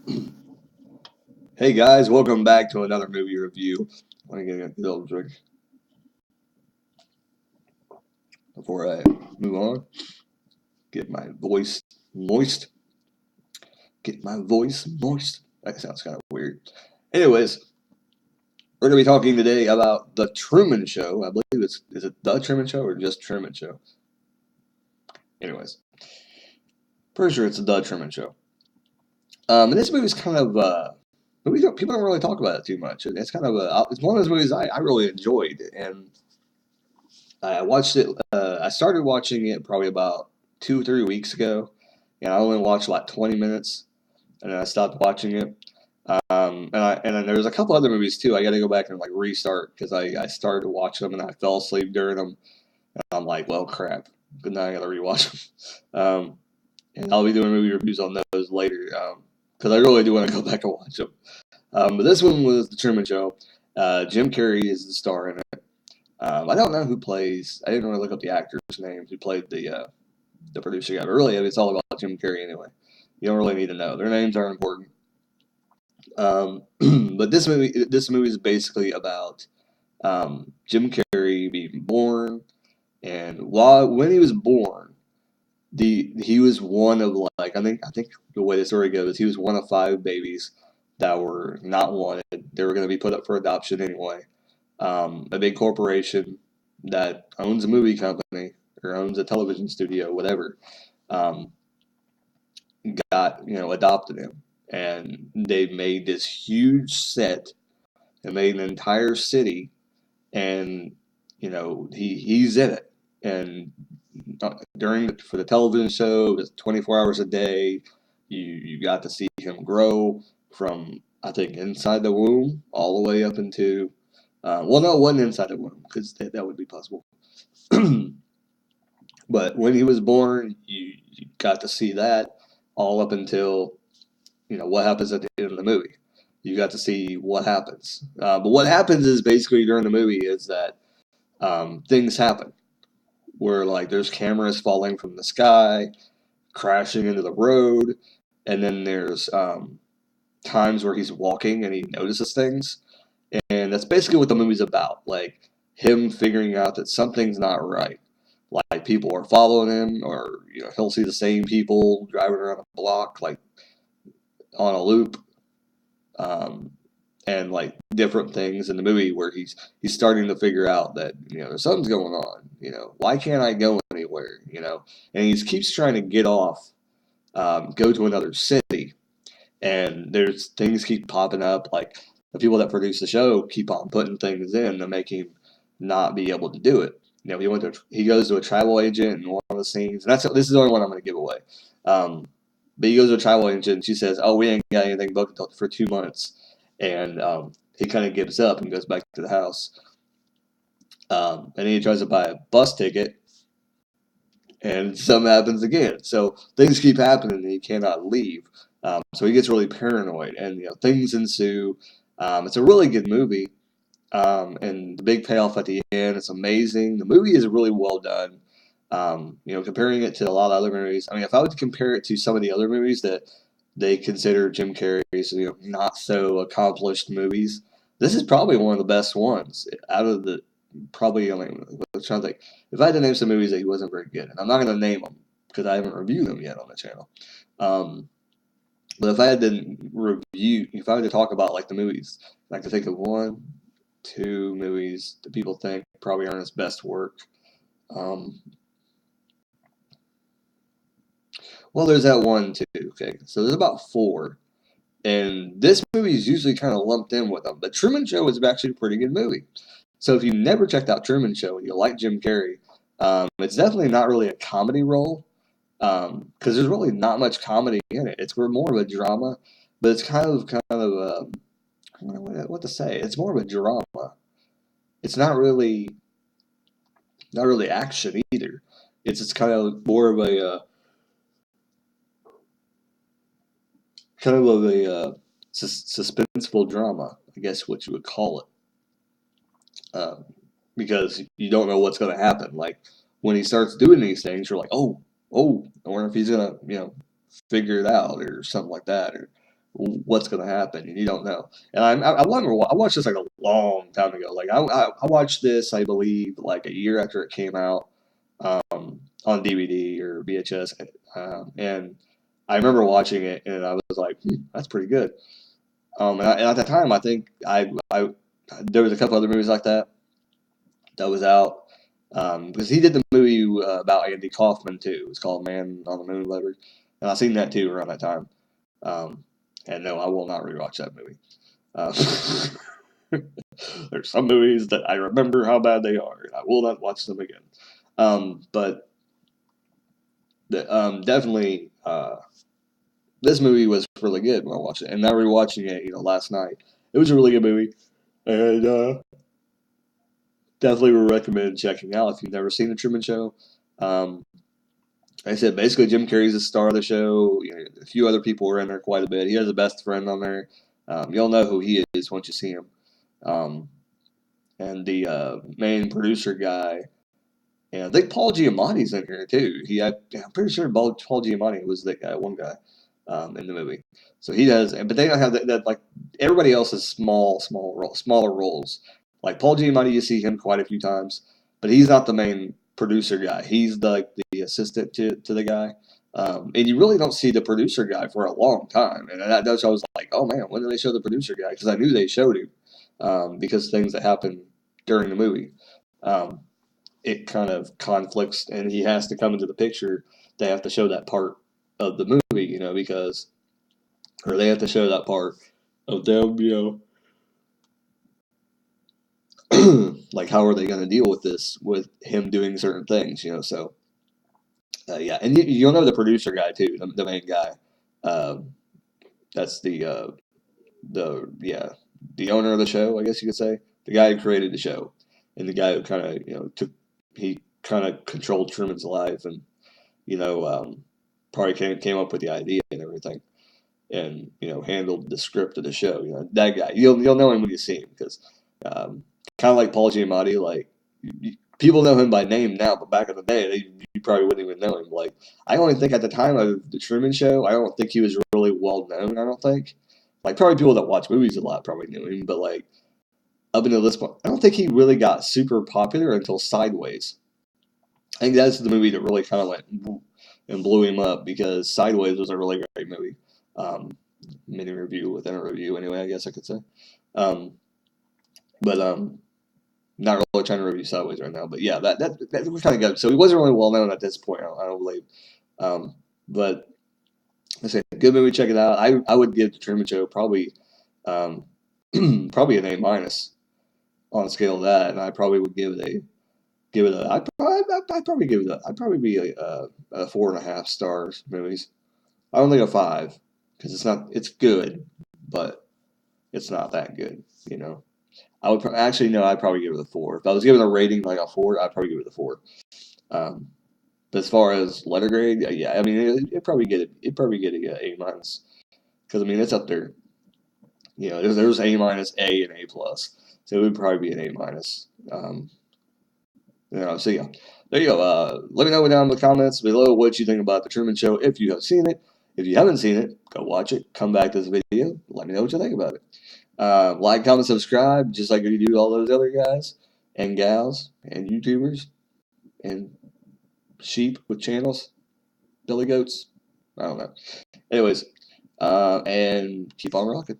Hey guys, welcome back to another movie review. Let me get a little drink before I move on. Get my voice moist. Get my voice moist. That sounds kind of weird. Anyways, we're gonna be talking today about the Truman Show. I believe is it the Truman Show or just Truman Show? Anyways, pretty sure it's the Truman Show. And this movie's kind of people don't really talk about it too much. It's kind of it's one of those movies I really enjoyed, and I watched it. I started watching it probably about 2 or 3 weeks ago, and I only watched like 20 minutes, and then I stopped watching it. And then there's a couple other movies too. I got to go back and like restart because I started to watch them and I fell asleep during them. And I'm like, well, crap. Good night. I got to rewatch them. And I'll be doing movie reviews on those later because I really do want to go back and watch them. But this one was the Truman Show. Jim Carrey is the star in it. I don't know who plays. I didn't really look up the actors' names who played the producer guy. But really, it's all about Jim Carrey anyway. You don't really need to know. Their names aren't important. But this movie is basically about Jim Carrey being born, and when he was born, he was one of like I think the way the story goes, he was one of five babies that were not wanted. They were going to be put up for adoption anyway. A big corporation that owns a movie company or owns a television studio, whatever, um, got adopted him, and they made this huge set and made an entire city, and he's in it, and for the television show, it's 24 hours a day. You got to see him grow from I think inside the womb all the way up into well, no, it wasn't inside the womb because that would be possible. But when he was born, you got to see that all up until what happens at the end of the movie. You got to see what happens. But what happens is basically during the movie is that things happen where like there's cameras falling from the sky, crashing into the road, and then there's times where he's walking and he notices things, and that's basically what the movie's about. Like him figuring out that something's not right. Like people are following him, or he'll see the same people driving around a block like on a loop, um, and like different things in the movie where he's starting to figure out that there's something's going on. Why can't I go anywhere? And he keeps trying to get off, go to another city, and there's things keep popping up. Like the people that produce the show keep on putting things in to make him not be able to do it. He goes to a travel agent in one of the scenes, and this is the only one I'm going to give away. But he goes to a travel agent, and she says, "Oh, we ain't got anything booked for 2 months," and he kind of gives up and goes back to the house. And then he tries to buy a bus ticket, and something happens again. So things keep happening, and he cannot leave. So he gets really paranoid, and things ensue. It's a really good movie, and the big payoff at the end is amazing. The movie is really well done. Comparing it to a lot of other movies. I mean, if I would compare it to some of the other movies that they consider Jim Carrey's not so accomplished movies, this is probably one of the best ones out of the probably. I mean, I'm trying to think. If I had to name some movies that he wasn't very good, and I'm not going to name them because I haven't reviewed them yet on the channel. Um, but if I had to talk about like the movies, I could think of one, two movies that people think probably aren't his best work. Um, well, there's that one too. Okay, so there's about four, and this movie is usually kind of lumped in with them. But Truman Show is actually a pretty good movie. So if you never checked out Truman Show and you like Jim Carrey, it's definitely not really a comedy role because there's really not much comedy in it. It's more of a drama, but it's kind of I don't know what to say. It's more of a drama. It's not really action either. It's kind of a suspenseful drama, I guess what you would call it, because you don't know what's going to happen. Like when he starts doing these things, you're like, oh, I wonder if he's gonna figure it out or something like that, or what's going to happen, and you don't know. And I remember I watched this like a long time ago. Like I watched this, I believe, like a year after it came out, on DVD or VHS, and I remember watching it, and I was like, that's pretty good. And at the time, I think I there was a couple other movies like that was out. Because he did the movie about Andy Kaufman too. It was called Man on the Moon, whatever. And I seen that too around that time. Um, and no, I will not rewatch that movie. There's some movies that I remember how bad they are, and I will not watch them again. But definitely, this movie was really good when I watched it. And now rewatching it, last night, it was a really good movie, and definitely would recommend checking out if you've never seen the Truman Show. Um, like I said, basically Jim Carrey's the star of the show. A few other people were in there quite a bit. He has a best friend on there. You'll know who he is once you see him. Um, and the main producer guy, and I think Paul Giamatti's in here too. I'm pretty sure Paul Giamatti was the guy, one guy, in the movie. So he does, but they don't have that like everybody else is smaller roles. Like Paul Giamatti, you see him quite a few times, but he's not the main producer guy. He's the assistant to the guy, and you really don't see the producer guy for a long time. And that's why I was like, oh man, when did they show the producer guy? Because I knew they showed him, because things that happened during the movie. Um, it kind of conflicts, and he has to come into the picture. They have to show that part of the movie, because, or they have to show that part of them, like how are they going to deal with this, with him doing certain things, So, yeah, and you'll know the producer guy too, the main guy. Um, that's the owner of the show, I guess you could say, the guy who created the show, and the guy who kind of he kind of controlled Truman's life, and you know, probably came up with the idea and everything, and handled the script of the show. That guy. You'll know him when you see him because, kind of like Paul Giamatti, like people know him by name now, but back in the day, you probably wouldn't even know him. Like I only think at the time of the Truman Show, I don't think he was really well known. I don't think, like probably people that watch movies a lot probably knew him, but like up until this point, I don't think he really got super popular until Sideways. I think that's the movie that really kind of went and blew him up because Sideways was a really great movie. Um, Mini review within a review, anyway, I guess I could say. Um, but not really trying to review Sideways right now. But yeah, that was kind of good. So he wasn't really well known at this point, I don't believe. But I say, good movie, check it out. I would give the Truman Show probably probably an A minus on a scale of that, and I probably would give it a. I'd probably give it a. I'd probably be a 4.5 stars movies. I don't think a 5 because it's not. It's good, but it's not that good. I would actually no. I'd probably give it a 4. If I was giving a rating like a 4, I'd probably give it a 4. Um, but as far as letter grade, yeah, I mean it probably get it. It probably get a minus because I mean it's up there. There's A minus, A, and A plus, so it would probably be an A minus. So yeah, there you go. Let me know down in the comments below what you think about the Truman Show if you have seen it. If you haven't seen it, go watch it. Come back to this video. Let me know what you think about it. Like, comment, subscribe, just like you do all those other guys and gals and YouTubers and sheep with channels, billy goats. I don't know. Anyways, and keep on rocking.